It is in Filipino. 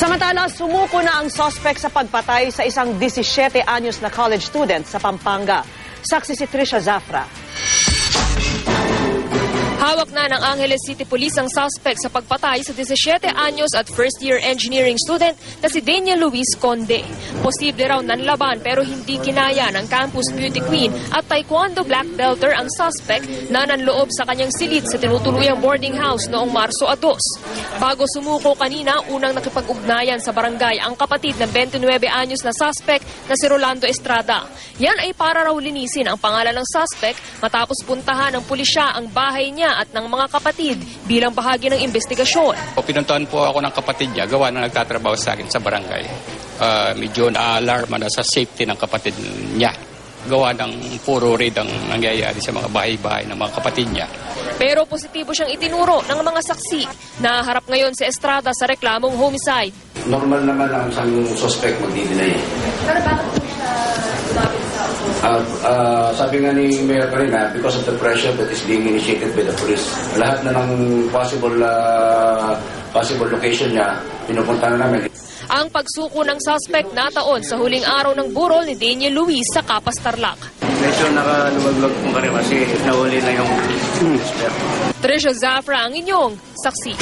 Samantala, sumuko na ang suspect sa pagpatay sa isang 17 anyos na college student sa Pampanga. Saksi si Trisha Zafra. Hawak na ng Angeles City Police ang suspect sa pagpatay sa 17 anyos at first-year engineering student na si Daniel Luis Conde. Posible raw nanlaban pero hindi kinaya ng campus beauty queen at taekwondo black belter ang suspect na nanloob sa kanyang silid sa tinutuluyang boarding house noong Marso 2. Bago sumuko kanina, unang nakipag-ugnayan sa barangay ang kapatid ng 29 anyos na suspect na si Rolando Estrada. Yan ay para raw linisin ang pangalan ng suspect matapos puntahan ng pulisya ang bahay niya at ng mga kapatid bilang bahagi ng investigasyon. Pinuntahan po ako ng kapatid niya, gawa na nagtatrabaho sa akin sa barangay. Medyo na-alarma na sa safety ng kapatid niya. Gawa ng puro raid ang nangyayari sa mga bahay-bahay ng mga kapatid niya. Pero positibo siyang itinuro ng mga saksi na harap ngayon si Estrada sa reklamong homicide. Normal naman ang isang suspect magdi-deny. Pero bakit po siya lumapit sa sabi nga ni Mayor kanina, because of the pressure that is being initiated by the police, lahat na ng possible location niya, pinupunta na namin. Ang pagsuko ng suspect nataon sa huling araw ng burol ni Daniel Luis sa Capas, Tarlac. Medyo nakaluwag-luwag po kami kasi nahuli na yung suspect. Trisha Zafra ang inyong saksi.